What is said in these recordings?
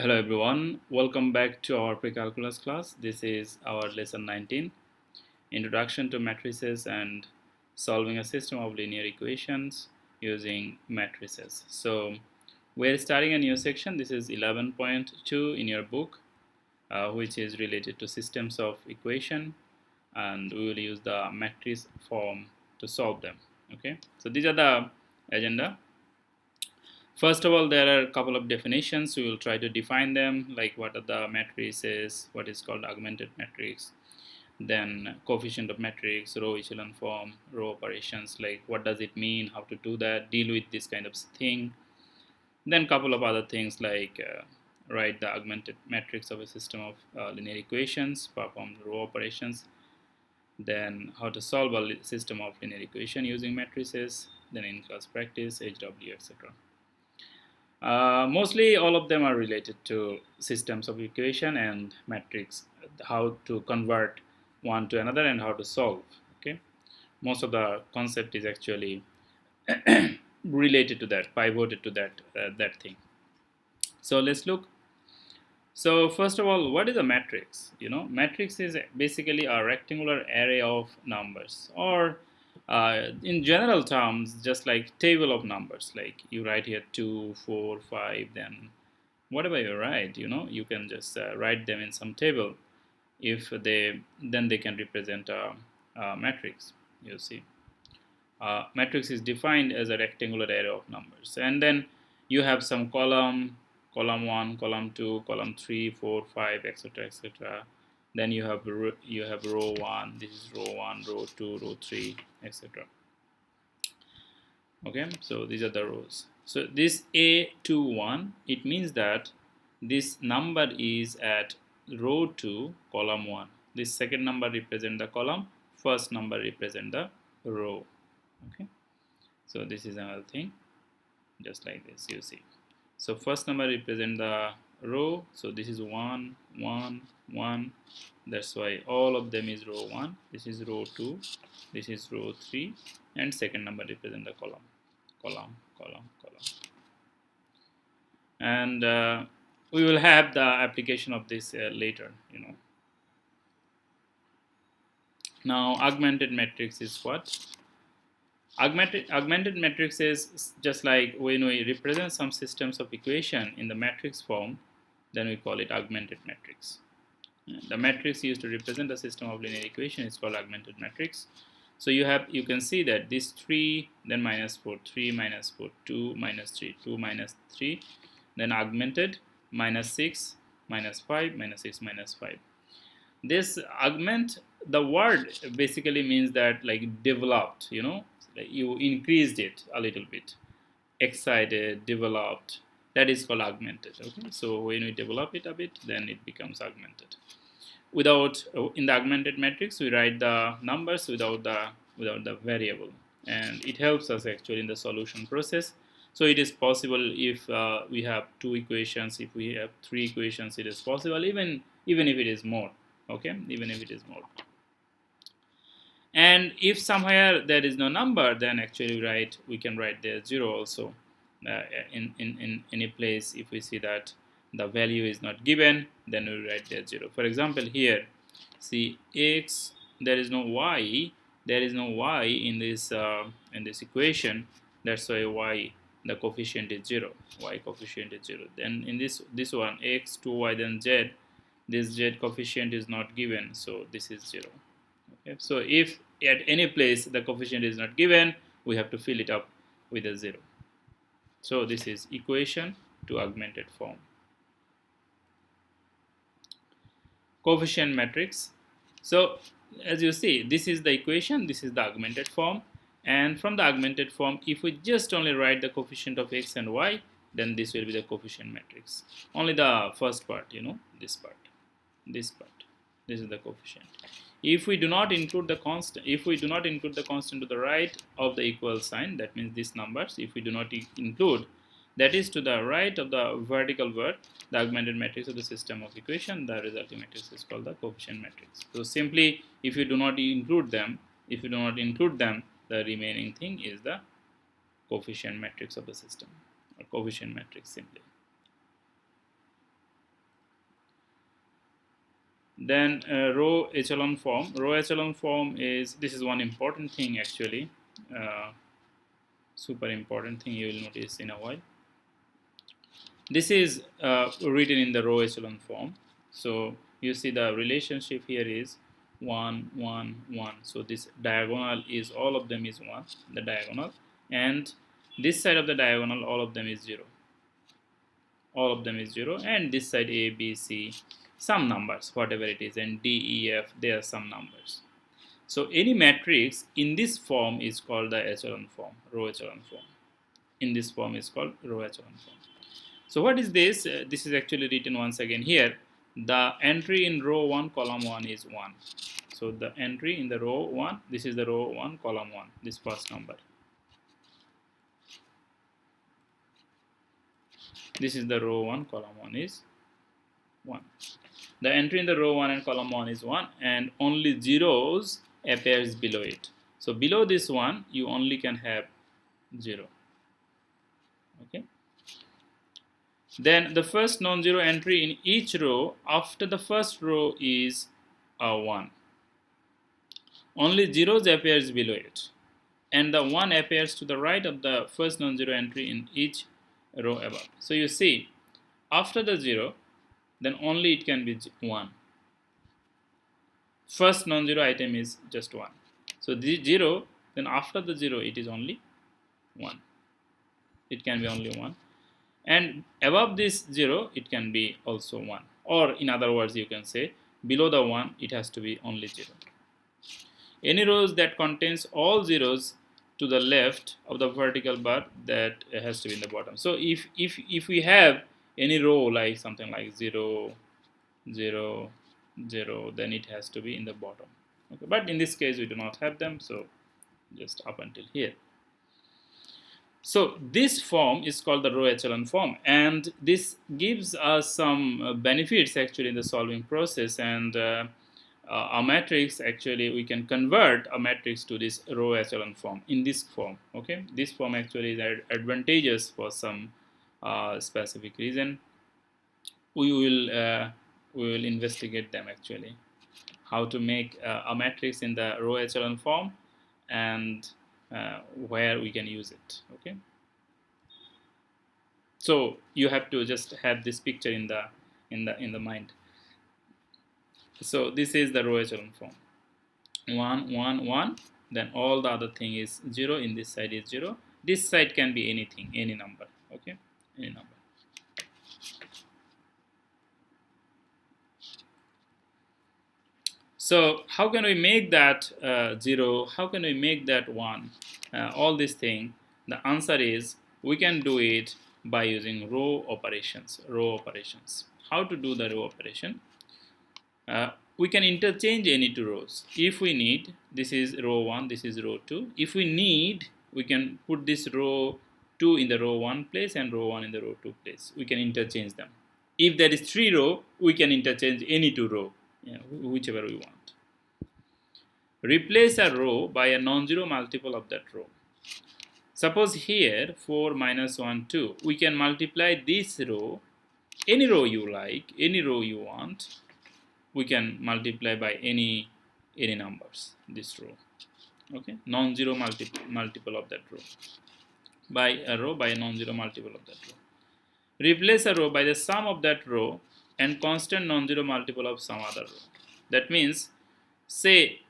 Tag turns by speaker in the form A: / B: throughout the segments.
A: Hello everyone, welcome back to our pre-calculus class. This is our lesson 19, Introduction to Matrices and Solving a System of Linear Equations using Matrices. So we're starting a new section. This is 11.2 in your book, which is related to systems of equation, and we will use the matrix form to solve them. Okay, so these are the agenda. First of all, there are a couple of definitions. We will try to define them, like what are the matrices, what is called augmented matrix, then coefficient of matrix, row echelon form, row operations, like what does it mean, how to do that, deal with this kind of thing. Then couple of other things like write the augmented matrix of a system of linear equations, perform row operations, then how to solve a system of linear equation using matrices, then in class practice, HW, etc. Mostly all of them are related to systems of equation and matrix, how to convert one to another and how to solve. Okay, most of the concept is actually related to that, pivoted to that thing. So let's look. So first of all, what is a matrix? Matrix is basically a rectangular array of numbers, or in general terms, just like table of numbers. Like you write here 2, 4, 5, then whatever you write, you can just write them in some table. If then they can represent a matrix. You see, matrix is defined as a rectangular array of numbers, and then you have some column 1, column 2, column 3, 4, 5, etc., etc. Then you have row 1. This is row 1, row 2, row 3, etc. Okay, so these are the rows. So this A21, it means that this number is at row 2, column 1. This second number represent the column, first number represent the row. Okay, so this is another thing, just like this, you see. So first number represent the row, so this is 1, 1, 1. That's why all of them is row 1. This is row 2, this is row 3, and second number represent the column, column, column, column. And we will have the application of this later. Now augmented matrix is what? Augmented matrix is just like when we represent some systems of equation in the matrix form, then we call it augmented matrix. The matrix used to represent a system of linear equation is called augmented matrix. So you can see that this 3, then minus 4, 3, minus 4, 2, minus 3, 2, minus 3, then augmented, minus 6, minus 5, minus 6, minus 5. This augment, the word basically means that like developed, like you increased it a little bit, excited, developed. That is called augmented. Okay, so when we develop it a bit, then it becomes augmented. Without in the augmented matrix, we write the numbers without the variable, and it helps us actually in the solution process. So it is possible if we have two equations, if we have three equations, it is possible, even if it is more. Okay, even if it is more. And if somewhere there is no number, then actually we can write there 0 also. In any place, if we see that the value is not given, then we write there 0. For example, here, see x, there is no y, in this equation. That's why y, the coefficient is 0. Y coefficient is 0. Then in this one, x, 2y, then z, this z coefficient is not given, so this is 0. Okay, so if at any place the coefficient is not given, we have to fill it up with a 0. So this is equation to augmented form. Coefficient matrix. So as you see, this is the equation, this is the augmented form, and from the augmented form, if we just only write the coefficient of x and y, then this will be the coefficient matrix. Only the first part, this part, this is the coefficient. If we do not include the constant, to the right of the equal sign, that means these numbers, if we do not include, that is to the right of the vertical word, the augmented matrix of the system of equation, the resulting matrix is called the coefficient matrix. So simply, if you do not include them, the remaining thing is the coefficient matrix of the system, or coefficient matrix simply. Then row echelon form. Row echelon form is, this is one important thing actually, super important thing you will notice in a while. This is written in the row echelon form. So you see the relationship here is 1 1 1. So this diagonal is, all of them is 1, the diagonal, and this side of the diagonal, all of them is 0, all of them is 0, and this side A B C, some numbers whatever it is, and D E F, there are some numbers. So any matrix in this form is called the echelon form, row echelon form. In this form is called row echelon form. So what is this? This is actually written once again here. The entry in row 1 column 1 is 1. So the entry in the row 1, this is the row 1 column 1, this first number. This is the row 1 column 1 is 1. The entry in the row 1 and column 1 is 1, and only zeros appears below it. So below this 1 you only can have 0. Okay. Then the first non-zero entry in each row after the first row is a 1. Only zeros appears below it, and the 1 appears to the right of the first non-zero entry in each row above. So you see, after the 0, then only it can be 1. First non-zero item is just 1. So the 0, then after the 0 it is only 1. It can be only 1. And above this 0 it can be also 1. Or in other words you can say, below the 1 it has to be only 0. Any rows that contains all zeros to the left of the vertical bar, that has to be in the bottom. So if we have any row like something like 0 0 0, then it has to be in the bottom. Okay, but in this case we do not have them, so just up until here. So this form is called the row echelon form, and this gives us some benefits actually in the solving process. And a matrix, actually we can convert a matrix to this row echelon form in this form. Okay, this form actually is advantageous for some specific reason. We will investigate them actually, how to make a matrix in the row echelon form, and where we can use it. Okay, so you have to just have this picture in the mind. So this is the row echelon form. 1 1 1, then all the other thing is 0. In this side is 0. This side can be anything, any number. Okay, any number. So how can we make that 0? How can we make that 1? All these things, the answer is we can do it by using row operations. Row operations. How to do the row operation? We can interchange any two rows. If we need, this is row 1, this is row 2. If we need, we can put this row 2 in the row 1 place and row 1 in the row 2 place. We can interchange them. If there is 3 row, we can interchange any two row, whichever we want. Replace a row by a non-zero multiple of that row. Suppose here 4 minus 1 2. We can multiply this row, any row you like, any row you want. We can multiply by any numbers, this row. Okay, non-zero multiple of that row, by a row by a non-zero multiple of that row. Replace a row by the sum of that row and constant non-zero multiple of some other row. That means, say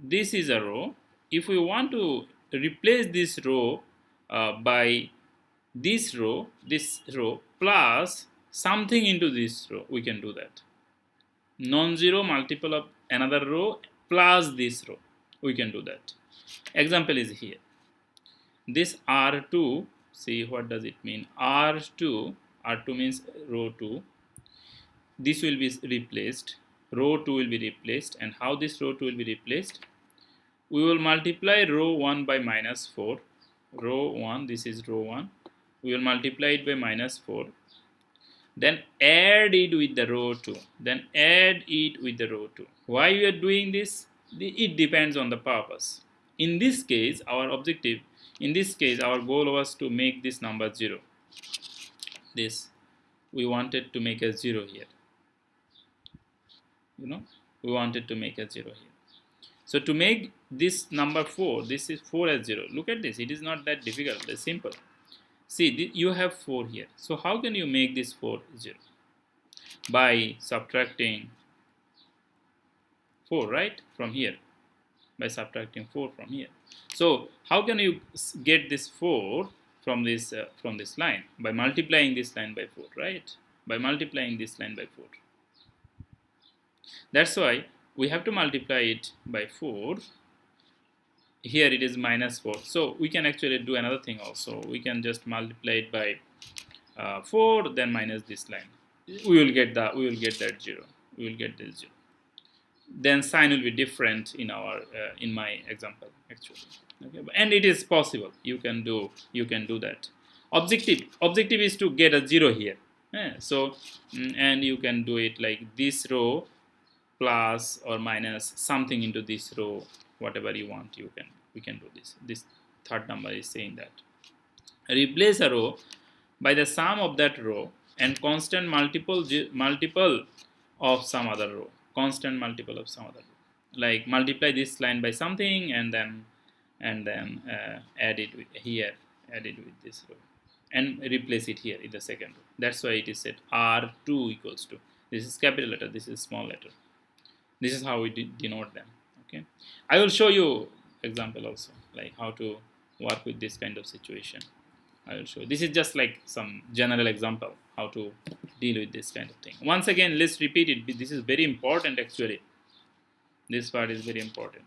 A: this is a row. If we want to replace this row by this row plus something into this row, we can do that. Non-zero multiple of another row plus this row, we can do that. Example is here. This R2, see what does it mean? R2 means row 2. This will be replaced. Row 2 will be replaced. And how this row 2 will be replaced? We will multiply row 1 by minus 4. Row 1, this is row 1. We will multiply it by minus 4. Then add it with the row 2. Then add it with the row 2. Why we are doing this? It depends on the purpose. In this case, our objective, in this case, our goal was to make this number 0. This, we wanted to make a 0 here. we wanted to make a 0 here. So to make this number 4, this is 4 as 0. Look at this, it is not that difficult, it's simple. See, you have 4 here. So how can you make this 4 0? By subtracting 4, right, from here. By subtracting 4 from here. So how can you get this 4 from this line? By multiplying this line by 4, right? By multiplying this line by 4. That's why we have to multiply it by 4. Here it is minus 4. So we can actually do another thing also. We can just multiply it by 4, then minus this line. We will get that 0. We will get this 0. Then sign will be different in our in my example actually. Okay, and it is possible. You can do that. Objective is to get a 0 here. So and you can do it like this row plus or minus something into this row, whatever you want. We can do this. This third number is saying that replace a row by the sum of that row and constant multiple of some other row. Constant multiple of some other row. Like multiply this line by something and then add it with here. Add it with this row and replace it here in the second row. That's why it is said R2 equals to. This is capital letter. This is small letter. This is how we denote them. Okay, I will show you example also, like how to work with this kind of situation. I will show you. This is just like some general example how to deal with this kind of thing. Once again, let's repeat it. This is very important actually. This part is very important.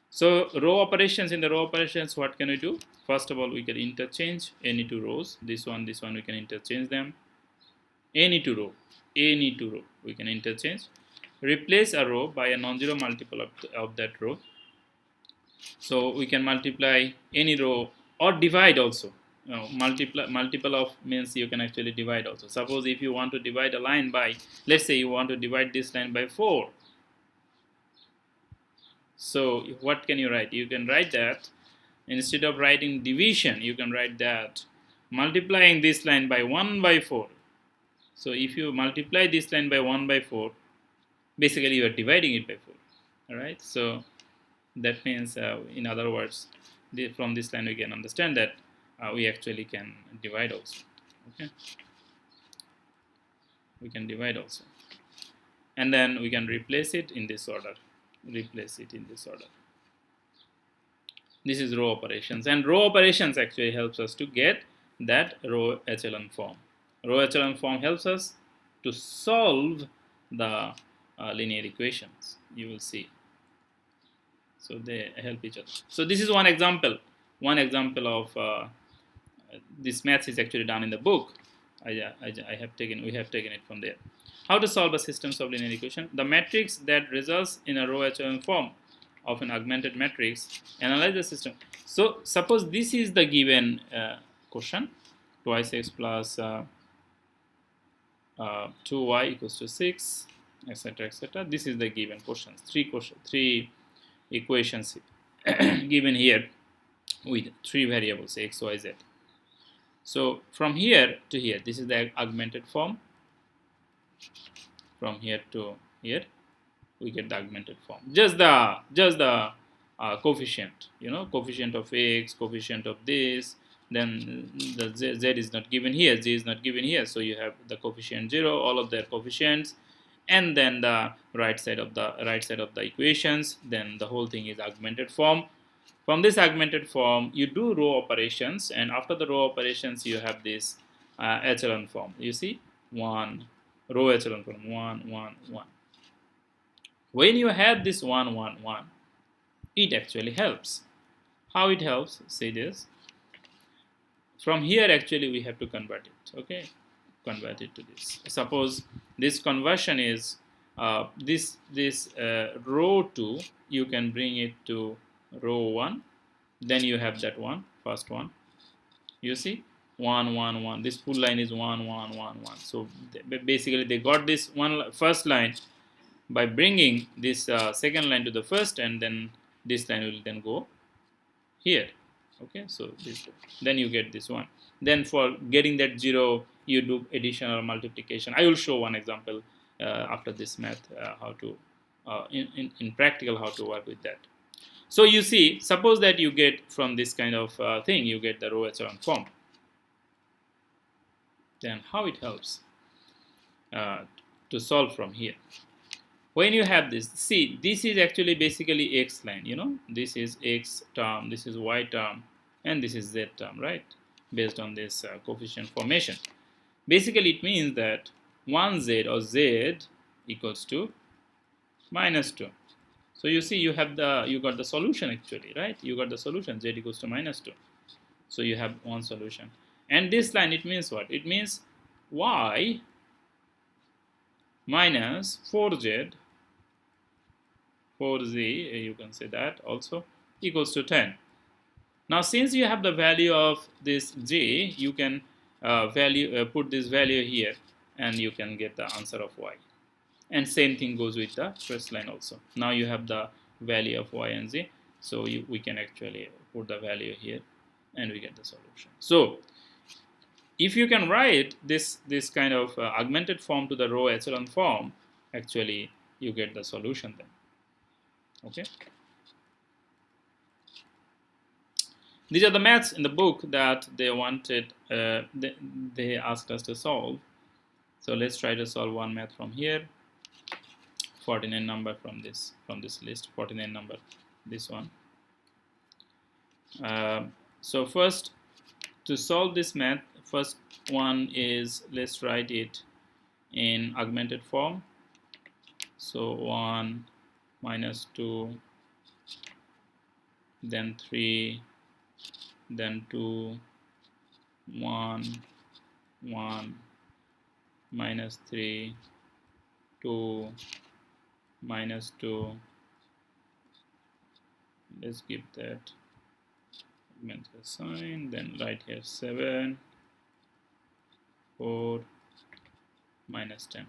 A: So row operations, in the row operations, what can we do? First of all, we can interchange any two rows. This one we can interchange them. Any two row we can interchange. Replace a row by a non-zero multiple of that row. So we can multiply any row or divide also. Multiple of means you can actually divide also. Suppose if you want to divide a line by, let's say you want to divide this line by 4. So what can you write? You can write that instead of writing division, you can write that multiplying this line by 1 by 4. So if you multiply this line by 1 by 4, basically you are dividing it by 4. Alright, so that means in other words, from this line we can understand that we actually can divide also. Okay, we can divide also, and then we can replace it in this order. This is row operations, and row operations actually helps us to get that row echelon form. Row echelon form helps us to solve the linear equations. You will see. So they help each other. So this is one example. One example of this math is actually done in the book. We have taken it from there. How to solve a systems of linear equation? The matrix that results in a row echelon form of an augmented matrix. Analyze the system. So suppose this is the given question: 2x plus 2y equals to 6, etc., etc. This is the given questions. Three equations given here with 3 variables x, y, z. So from here to here, this is the augmented form. From here to here, we get the augmented form. Just the coefficient, coefficient of x, coefficient of this. Then the z is not given here, z is not given here. So you have the coefficient 0, all of their coefficients, and then the right side of the equations. Then the whole thing is augmented form. From this augmented form, you do row operations, and after the row operations, you have this echelon form. You see, one row echelon form, 1, 1, 1. When you have this 1, 1, 1, it actually helps. How it helps? Say this. From here, actually, we have to convert it. Okay, convert it to this. Suppose this conversion is this row 2. You can bring it to row 1. Then you have that one, first one. You see, 1, 1, 1. This full line is 1, 1, 1, 1. So basically, they got this first line by bringing this second line to the first, and then this line will then go here. Okay, so then you get this one. Then for getting that 0, you do addition or multiplication. I will show one example after this math, how to in practical how to work with that. So you see, suppose that you get from this kind of thing, you get the row echelon form. Then how it helps to solve from here? When you have this, see, this is actually basically x line, this is x term, this is y term, and this is z term, right? Based on this coefficient formation. Basically, it means that 1z or z equals to -2. So you see, you got the solution actually, right? You got the solution, z equals to -2. So you have one solution. And this line, it means what? It means y minus 4z, you can say that also, equals to 10. Now, since you have the value of this j, you can put this value here, and you can get the answer of y. And same thing goes with the first line also. Now you have the value of y and z, so we can actually put the value here, and we get the solution. So if you can write this kind of augmented form to the row echelon form, actually you get the solution then. Okay. These are the maths in the book that they wanted, they asked us to solve. So let's try to solve one math from here. 49 number from this list, 49 number, this one. So first, to solve this math, first one is, let's write it in augmented form. So 1 minus 2, then 3, then 2, 1, 1, minus 3, 2, minus 2. Let's give that augmented sign, then write here 7, 4, minus 10.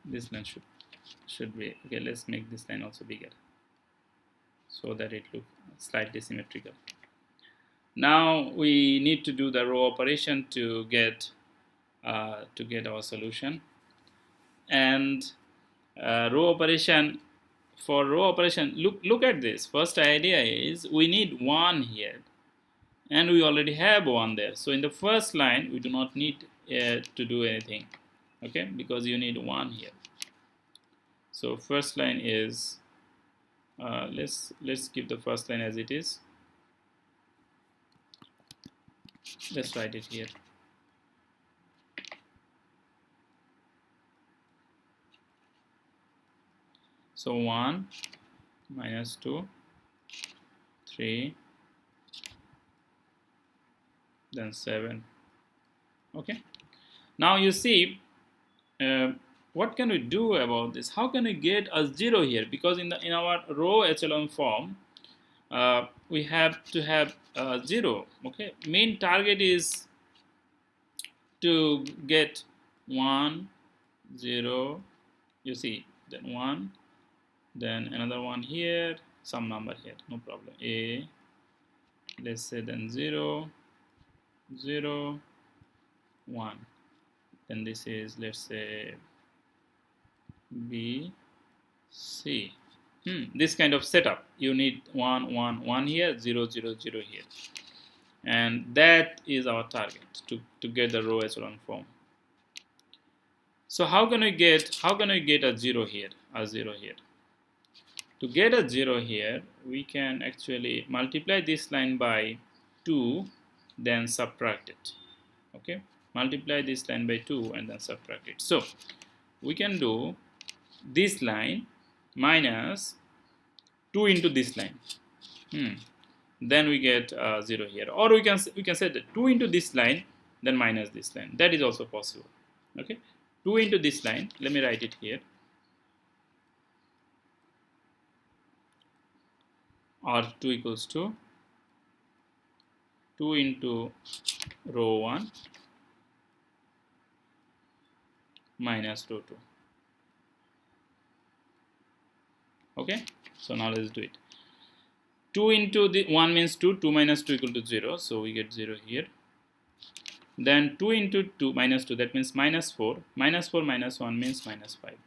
A: This line should be okay. Let's make this line also bigger so that it looks slightly symmetrical. Now we need to do the row operation to get our solution. And row operation, for row operation, look at this. First idea is we need 1 here, and we already have 1 there. So in the first line we do not need to do anything, okay, because you need 1 here. So first line is let's keep the first line as it is. Let's write it here. So 1 minus 2, 3, then 7. Okay. Now you see, what can we do about this? How can we get a 0 here? Because in our row echelon form, we have to have 0. Okay. Main target is to get 1, 0. You see, then 1, then another one here, some number here, no problem. A, let's say, then 0, 0, 1. Then this is, let's say, B, C. This kind of setup. You need 1, 1, 1 here, 0, 0, 0 here. And that is our target, to get the row echelon form. So how can we get a 0 here? A 0 here. To get a 0 here, we can actually multiply this line by 2, then subtract it. Okay, multiply this line by 2 and then subtract it. So we can do this line minus 2 into this line. Then we get 0 here. Or we can say that 2 into this line, then minus this line. That is also possible. Okay, 2 into this line. Let me write it here. R2 equals to 2 into row 1 minus row 2. Okay, so now let's do it. 2 into the 1 means 2, 2 minus 2 equal to 0, so we get 0 here. Then 2 into 2 minus 2, that means minus 4. Minus 4 minus 1 means minus 5.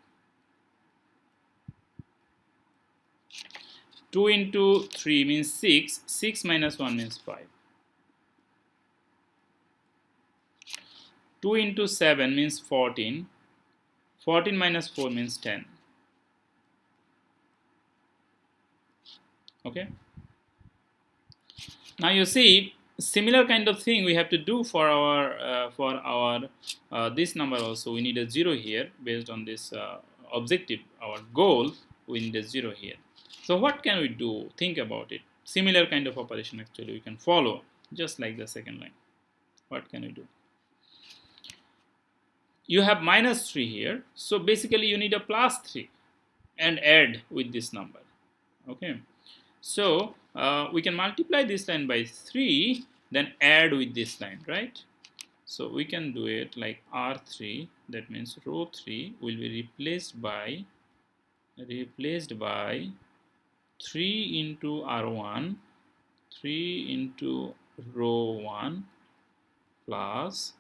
A: 2 into 3 means 6. 6 minus 1 means 5. 2 into 7 means 14. 14 minus 4 means 10. Okay. Now you see, similar kind of thing we have to do for our this number also. We need a 0 here based on this objective, our goal. We need a 0 here. So what can we do? Think about it. Similar kind of operation actually we can follow, just like the second line. What can we do? You have minus 3 here, so basically you need a plus 3 and add with this number. Okay, so we can multiply this line by 3, then add with this line, right? So we can do it like R3, that means row 3 will be replaced by 3 into R1, 3 into row 1 plus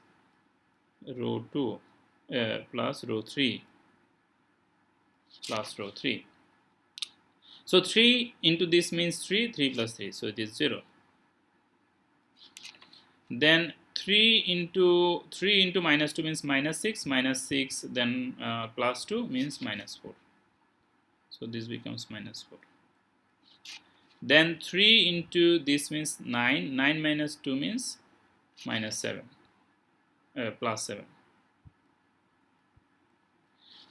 A: row 2 plus row 3 plus row 3. So 3 into this means 3, 3 plus 3, so it is 0. Then 3 into minus 2 means minus 6, minus 6, then plus 2 means minus 4. So this becomes minus 4. Then 3 into this means 9, 9 minus 2 means minus 7, plus 7.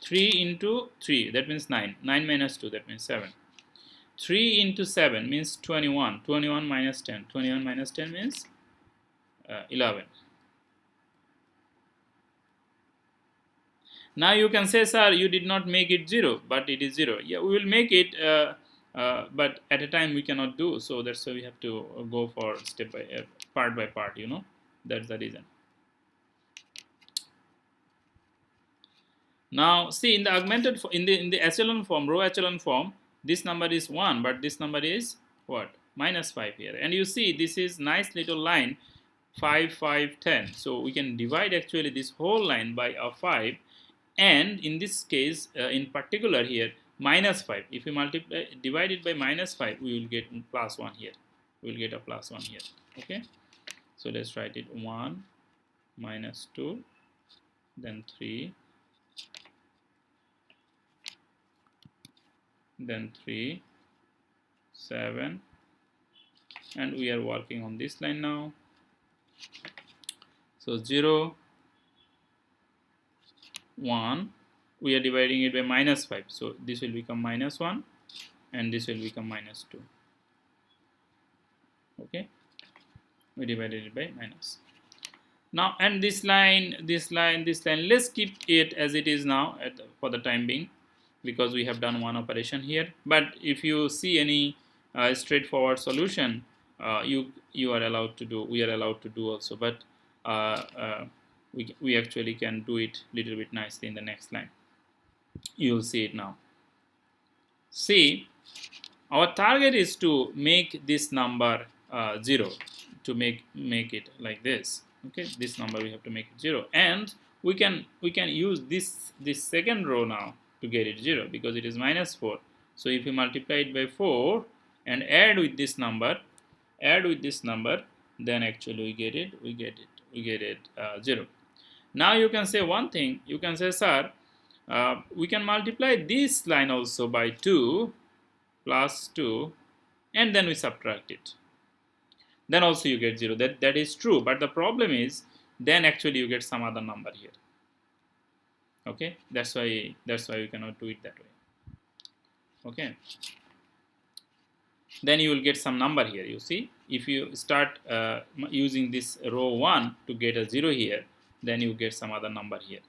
A: 3 into 3, that means 9, 9 minus 2, that means 7. 3 into 7 means 21, 21 minus 10, 21 minus 10 means 11. Now you can say, sir, you did not make it 0, but it is 0. Yeah, we will make it, but at a time we cannot do, so that's why we have to go for step by part by part, you know, that's the reason. Now see, in the augmented, in the echelon form, row echelon form, this number is 1, but this number is what? Minus 5 here. And you see, this is nice little line, 5, 5, 10. So we can divide actually this whole line by a 5. And in this case, in particular here, minus 5. If we multiply, divide it by minus 5, we will get plus 1 here. We will get a plus 1 here. Okay. So let's write it 1, minus 2, then 3, then 3, 7, and we are working on this line now. So 0, 1, we are dividing it by minus 5, so this will become minus 1 and this will become minus 2. Okay, we divided it by minus. Now, and this line, let's keep it as it is now for the time being, because we have done one operation here. But if you see any straightforward solution, you are allowed to do, we are allowed to do also, but we actually can do it a little bit nicely in the next line. You will see it now. See, our target is to make this number 0, to make it like this. Okay, this number we have to make it 0, and we can use this second row now to get it 0, because it is minus 4. So if you multiply it by 4 and add with this number, then actually we get it 0. Now you can say one thing. You can say, sir, we can multiply this line also by 2 plus 2, and then we subtract it. Then also you get 0. That is true, but the problem is then actually you get some other number here. Okay, that's why we cannot do it that way. Okay, then you will get some number here. You see, if you start using this row 1 to get a 0 here, then you get some other number here.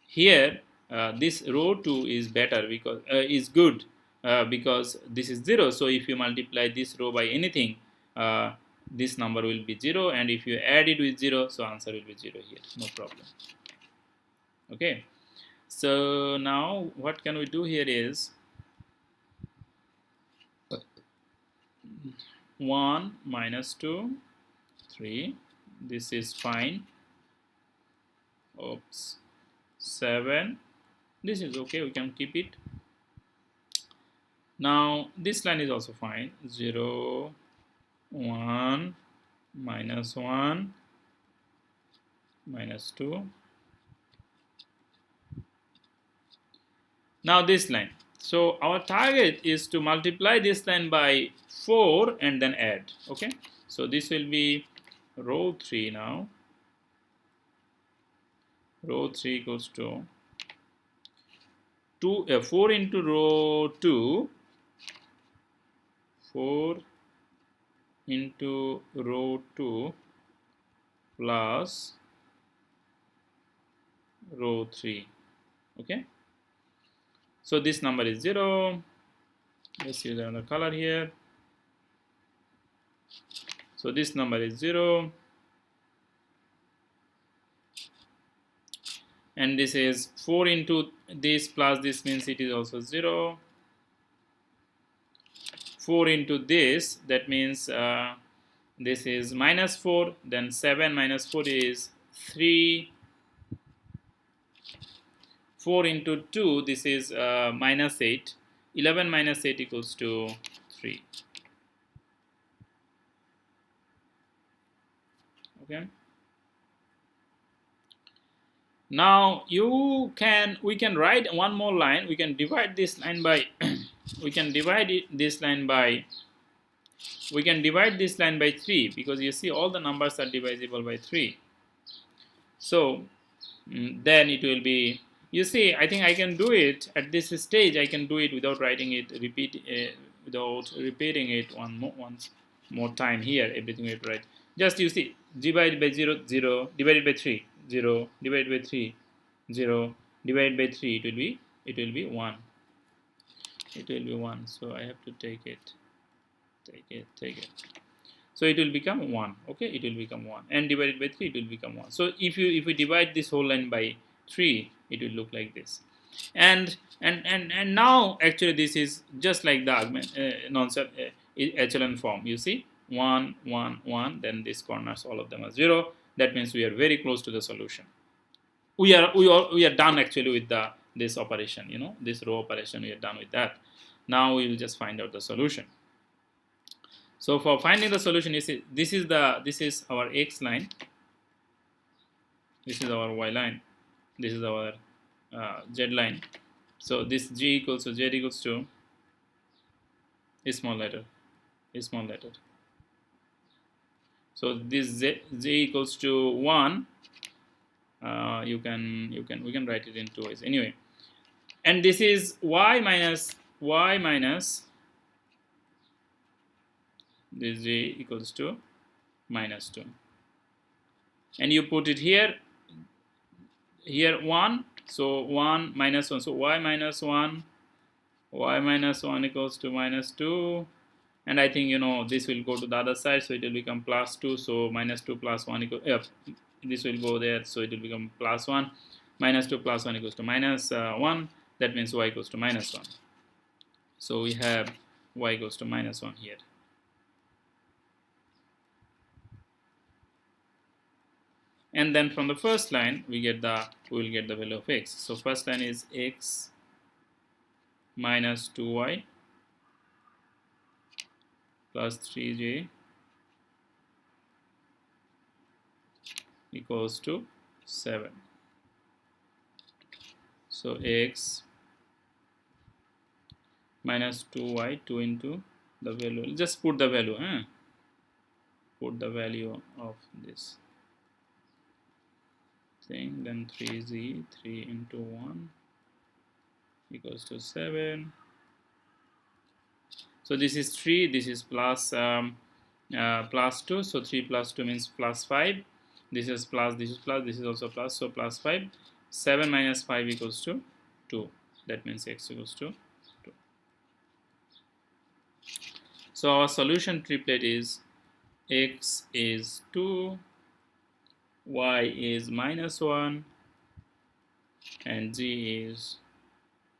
A: Here this row 2 is better, because is good, because this is 0. So if you multiply this row by anything, this number will be 0, and if you add it with 0, so answer will be 0 here, no problem. Okay, so now what can we do here is 1 minus 2, 3, this is fine. oops, 7. This is okay, we can keep it. Now this line is also fine. 0, 1, -1, -2. Now this line. So our target is to multiply this line by 4 and then add. Okay. So this will be row 3 now. Row 3 equals to 4 into row 2. 4 into row 2 plus row 3. Okay. So this number is 0. Let's use another color here. So this number is 0. And this is 4 into this plus this means it is also 0. 4 into this, that means this is -4. Then 7 minus 4 is 3. 4 into 2, this is -8. 11 minus 8 equals to 3. Okay. Now we can write one more line. We can divide this line by we can divide this line by 3, because you see all the numbers are divisible by 3. So then it will be, you see, I think I can do it at this stage. I can do it without writing it, without repeating it once more time here. Everything we have to write. Just you see, divided by 0, 0, divided by 3, 0, divided by 3, 0, divided by 3. It will be 1. It will be 1. So I have to take it. So it will become 1. Okay, it will become 1, and divided by 3 it will become 1. So if we divide this whole line by 3, it will look like this. And now actually this is just like the echelon form. You see, 1, 1, 1. Then these corners, all of them are 0. That means we are very close to the solution. We are done actually with this operation. You know, this row operation. We are done with that. Now we will just find out the solution. So for finding the solution, this is our x line, this is our y line, this is our z line. So this z equals to a small letter. So this z equals to 1. We can write it in 2 ways anyway. And this is y minus this z equals to -2, and you put it here 1. So 1 minus 1, so y minus 1 equals to -2, and I think this will go to the other side, so it will become +2. So -2 plus 1 equals this will go there, so it will become +1. -2 plus 1 equals to -1. That means y equals to -1. So we have y equals to -1 here. And then from the first line we will get the value of x. So first line is x minus 2y plus 3j equals to 7. So x minus 2y, 2 into the value, just put the value, put the value of this thing, then 3z, 3 into 1 equals to 7. So this is 3, this is plus 2, so 3 plus 2 means plus 5. This is plus, this is plus, this is also plus, so plus 5. 7 minus 5 equals to 2. That means x equals to 2. So our solution triplet is x is 2, y is -1, and z is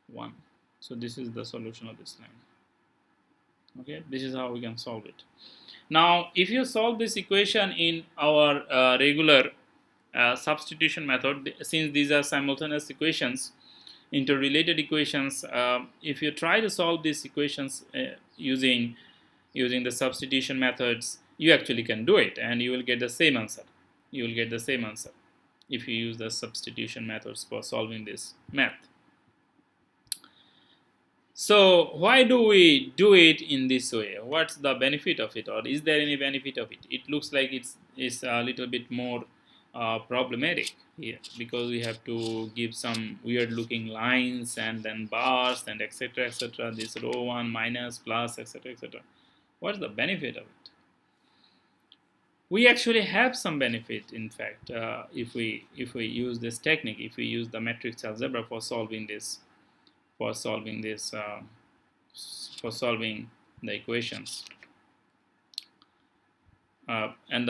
A: 1. So this is the solution of this line. Okay, this is how we can solve it. Now if you solve this equation in our regular substitution method, since these are simultaneous equations, interrelated equations, if you try to solve these equations using the substitution methods, you actually can do it and you will get the same answer. You will get the same answer if you use the substitution methods for solving this math. So why do we do it in this way? What's the benefit of it, or is there any benefit of it? It looks like it's a little bit more problematic here, because we have to give some weird looking lines and then bars and etc etc, this row 1 minus plus etc etc. What's the benefit of it? We actually have some benefit, in fact, if we use this technique, if we use the matrix algebra for solving this, for solving this for solving the equations. And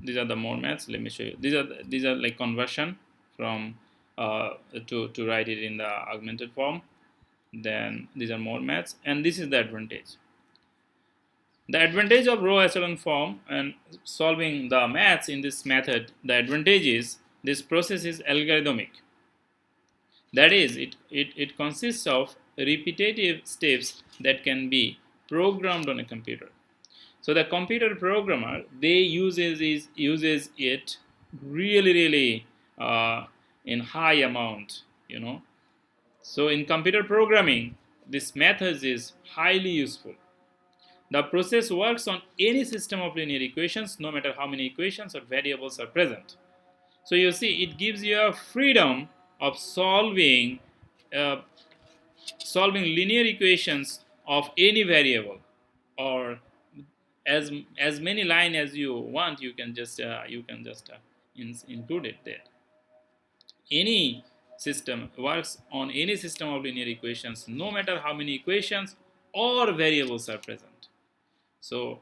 A: these are the more maths. Let me show you. These are like conversion from to write it in the augmented form. Then these are more maths, and this is the advantage. The advantage of row echelon form and solving the maths in this method, the advantage is this process is algorithmic. That is, it consists of repetitive steps that can be programmed on a computer. So the computer programmer, they uses it really in high amount, you know. So in computer programming, this method is highly useful. The process works on any system of linear equations, no matter how many equations or variables are present. So you see, it gives you a freedom of solving linear equations of any variable, or as many line as you want. You can just include it there. Any system works on any system of linear equations, no matter how many equations or variables are present. So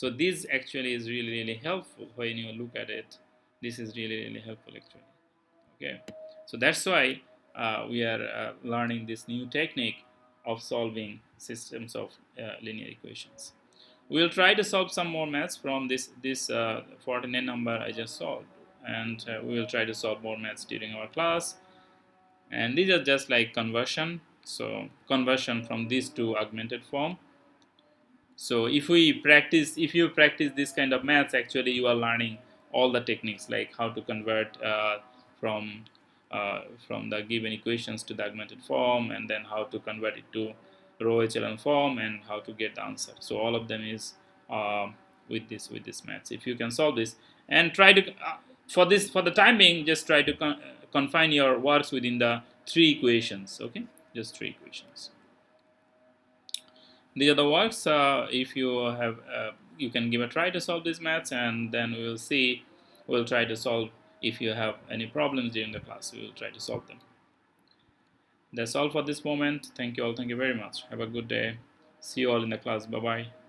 A: this actually is really helpful when you look at it. This is really helpful actually. Okay, so that's why we are learning this new technique of solving systems of linear equations. We'll try to solve some more maths from this 49 number I just solved, and we will try to solve more maths during our class. And these are just like conversion, so conversion from this to augmented form. So if you practice this kind of maths, actually you are learning all the techniques, like how to convert from from the given equations to the augmented form, and then how to convert it to row echelon form, and how to get the answer. So all of them is with this maths. If you can solve this and try to for the time being, just try to confine your works within the 3 equations. Okay, just 3 equations. These are the works. If you have, you can give a try to solve these maths, and then we will see. We'll try to solve. If you have any problems during the class, we will try to solve them. That's all for this moment. Thank you all. Thank you very much. Have a good day. See you all in the class. Bye bye.